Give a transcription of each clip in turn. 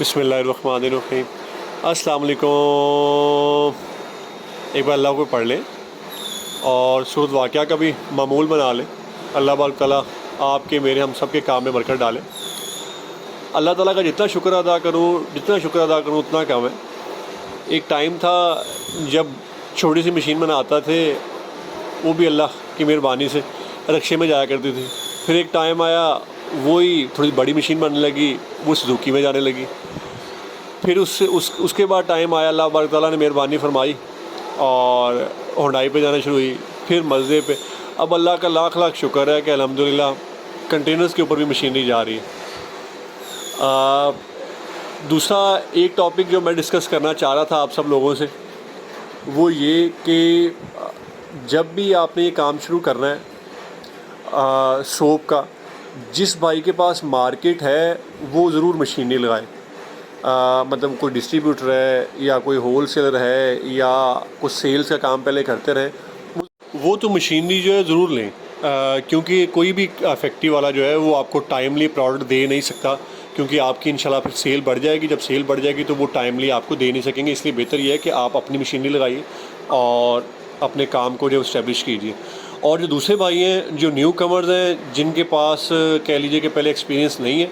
بسم اللہ الرحمن الرحیم۔ السلام علیکم۔ ایک بار اللہ کو پڑھ لیں اور سورۃ واقعہ کا بھی معمول بنا لیں۔ اللہ بارک تعالیٰ آپ کے میرے ہم سب کے کام میں برکت ڈالے۔ اللہ تعالیٰ کا جتنا شکر ادا کروں اتنا کم ہے۔ ایک ٹائم تھا جب چھوٹی سی مشین بناتا تھے، وہ بھی اللہ کی مہربانی سے رکشے میں جایا کرتی تھی۔ پھر ایک ٹائم آیا وہی تھوڑی بڑی مشین بننے لگی، وہ سوزوکی میں جانے لگی۔ پھر اس کے بعد ٹائم آیا، اللہ بارک تعالیٰ نے مہربانی فرمائی اور ہونڈائی پہ جانا شروع ہوئی، پھر مزے پہ۔ اب اللہ کا لاکھ لاکھ شکر ہے کہ الحمدللہ کنٹینرز کے اوپر بھی مشینری جا رہی ہے۔ دوسرا ایک ٹاپک جو میں ڈسکس کرنا چاہ رہا تھا آپ سب لوگوں سے، وہ یہ کہ جب بھی آپ نے یہ کام شروع کرنا ہے سوپ کا، جس بھائی کے پاس مارکیٹ ہے وہ ضرور مشینری لگائے۔ مطلب کوئی ڈسٹریبیوٹر ہے یا کوئی ہول سیلر ہے یا کچھ سیلز کا کام پہلے کرتے رہیں، وہ تو مشینری جو ہے ضرور لیں، کیونکہ کوئی بھی فیکٹری والا جو ہے وہ آپ کو ٹائملی پروڈکٹ دے نہیں سکتا، کیونکہ آپ کی انشاءاللہ پھر سیل بڑھ جائے گی۔ جب سیل بڑھ جائے گی تو وہ ٹائملی آپ کو دے نہیں سکیں گے، اس لیے بہتر یہ ہے کہ آپ اپنی مشینری لگائیے اور اپنے کام کو جو اسٹیبلش کیجیے۔ اور جو دوسرے بھائی ہیں جو نیو کمرز ہیں، جن کے پاس کہہ لیجیے کہ پہلے ایکسپیرینس نہیں ہے،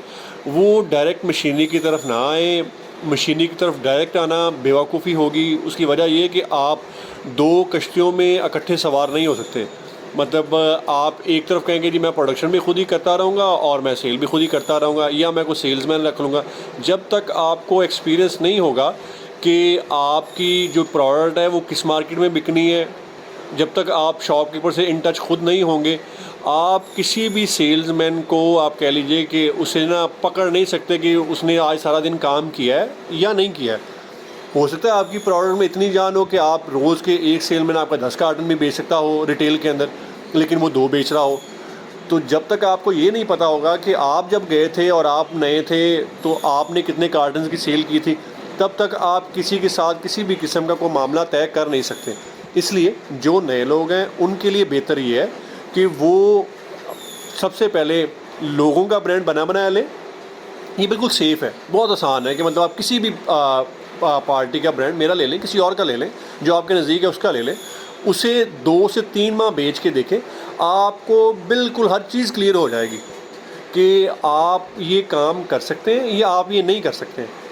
وہ ڈائریکٹ مشینری کی طرف نہ آئیں۔ مشینری کی طرف ڈائریکٹ آنا بیوقوفی ہوگی۔ اس کی وجہ یہ ہے کہ آپ دو کشتیوں میں اکٹھے سوار نہیں ہو سکتے۔ مطلب آپ ایک طرف کہیں گے جی میں پروڈکشن بھی خود ہی کرتا رہوں گا اور میں سیل بھی خود ہی کرتا رہوں گا، یا میں کوئی سیلز مین رکھ لوں گا۔ جب تک آپ کو ایکسپیرینس نہیں ہوگا کہ آپ کی جو پروڈکٹ ہے وہ کس مارکیٹ میں بکنی ہے، جب تک آپ شاپ کیپر سے ان ٹچ خود نہیں ہوں گے، آپ کسی بھی سیلز مین کو آپ کہہ لیجئے کہ اسے نہ پکڑ نہیں سکتے کہ اس نے آج سارا دن کام کیا ہے یا نہیں کیا ہے۔ ہو سکتا ہے آپ کی پروڈکٹ میں اتنی جان ہو کہ آپ روز کے ایک سیل مین آپ کا 10 کارٹن بھی بیچ سکتا ہو ریٹیل کے اندر، لیکن وہ 2 بیچ رہا ہو۔ تو جب تک آپ کو یہ نہیں پتہ ہوگا کہ آپ جب گئے تھے اور آپ نئے تھے تو آپ نے کتنے کارٹنز کی سیل کی تھی، تب تک آپ کسی کے ساتھ کسی بھی قسم کا کوئی معاملہ طے کر نہیں سکتے۔ اس لیے جو نئے لوگ ہیں ان کے لیے بہتر یہ ہے کہ وہ سب سے پہلے لوگوں کا برانڈ بنایا لیں۔ یہ بالکل سیف ہے، بہت آسان ہے کہ مطلب آپ کسی بھی پارٹی کا برانڈ میرا لے لیں، کسی اور کا لے لیں، جو آپ کے نزدیک ہے اس کا لے لیں، اسے 2 سے 3 ماہ بیچ کے دیکھیں، آپ کو بالکل ہر چیز کلیئر ہو جائے گی کہ آپ یہ کام کر سکتے ہیں یا آپ یہ نہیں کر سکتے ہیں۔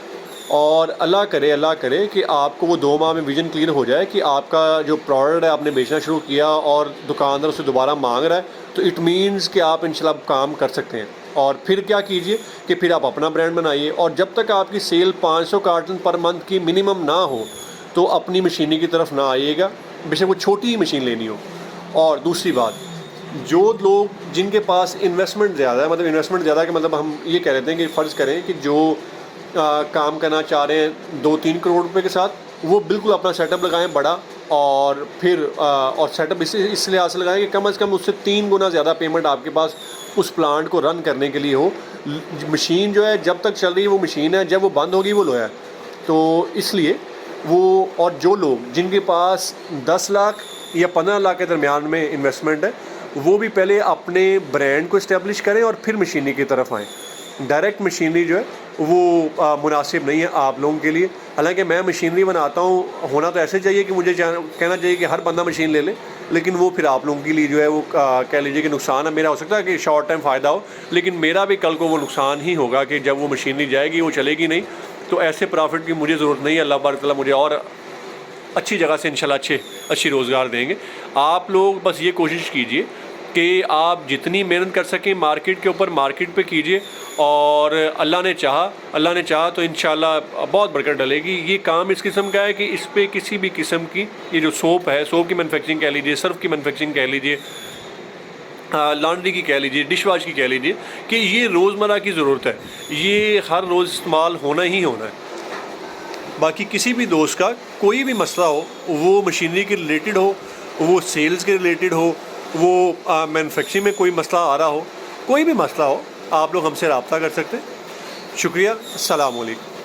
اور اللہ کرے کہ آپ کو وہ 2 ماہ میں ویژن کلیئر ہو جائے کہ آپ کا جو پروڈکٹ ہے آپ نے بیچنا شروع کیا اور دکاندار اسے دوبارہ مانگ رہا ہے، تو اٹ مینز کہ آپ انشاءاللہ کام کر سکتے ہیں۔ اور پھر کیا کیجئے کہ پھر آپ اپنا برانڈ بنائیے، اور جب تک آپ کی سیل 500 کارٹن پر منتھ کی منیمم نہ ہو تو اپنی مشینری کی طرف نہ آئیے گا، بے شک وہ چھوٹی ہی مشین لینی ہو۔ اور دوسری بات، جو لوگ جن کے پاس انویسٹمنٹ زیادہ ہے، مطلب انویسٹمنٹ زیادہ کہ مطلب ہم یہ کہہ رہے ہیں کہ فرض کریں کہ جو کام کرنا چاہ رہے ہیں 2-3 کروڑ روپے کے ساتھ، وہ بالکل اپنا سیٹ اپ لگائیں بڑا، اور پھر اور سیٹ اپ اس لحاظ سے لگائیں کہ کم از کم اس سے 3 گنا زیادہ پیمنٹ آپ کے پاس اس پلانٹ کو رن کرنے کے لیے ہو۔ مشین جو ہے جب تک چل رہی ہے وہ مشین ہے، جب وہ بند ہوگی وہ لویا ہے۔ تو اس لیے وہ، اور جو لوگ جن کے پاس 10 لاکھ یا 15 لاکھ کے درمیان میں انویسٹمنٹ ہے، وہ بھی پہلے اپنے برانڈ کو اسٹیبلش کریں اور پھر مشینری کی طرف آئیں۔ ڈائریکٹ مشینری جو ہے وہ مناسب نہیں ہے آپ لوگوں کے لیے۔ حالانکہ میں مشینری بناتا ہوں، ہونا تو ایسے چاہیے کہ مجھے کہنا چاہیے کہ ہر بندہ مشین لے لے، لیکن وہ پھر آپ لوگوں کے لیے جو ہے وہ کہہ لیجیے کہ نقصان ہے۔ میرا ہو سکتا ہے کہ شارٹ ٹائم فائدہ ہو، لیکن میرا بھی کل کو وہ نقصان ہی ہوگا کہ جب وہ مشینری جائے گی وہ چلے گی نہیں۔ تو ایسے پرافٹ کی مجھے ضرورت نہیں ہے۔ اللہ بارک تعالیٰ مجھے اور اچھی جگہ سے انشاءاللہ اچھی روزگار دیں گے۔ آپ لوگ بس یہ کوشش کیجئے کہ آپ جتنی محنت کر سکیں مارکیٹ کے اوپر، مارکیٹ پہ کیجئے، اور اللہ نے چاہا تو انشاءاللہ بہت برکت ڈلے گی۔ یہ کام اس قسم کا ہے کہ اس پہ کسی بھی قسم کی، یہ جو سوپ ہے، سوپ کی مینوفیکچرنگ کہہ لیجئے، سرف کی مینوفیکچرنگ کہہ لیجئے، لانڈری کی کہہ لیجئے، ڈش واش کی کہہ لیجئے، کہ یہ روزمرہ کی ضرورت ہے، یہ ہر روز استعمال ہونا ہی ہونا ہے۔ باقی کسی بھی دوست کا کوئی بھی مسئلہ ہو، وہ مشینری کے ریلیٹڈ ہو، وہ سیلز کے ریلیٹڈ ہو، وہ مینوفیکچرنگ میں کوئی مسئلہ آ رہا ہو، کوئی بھی مسئلہ ہو، آپ لوگ ہم سے رابطہ کر سکتے ہیں۔ شکریہ، السلام علیکم۔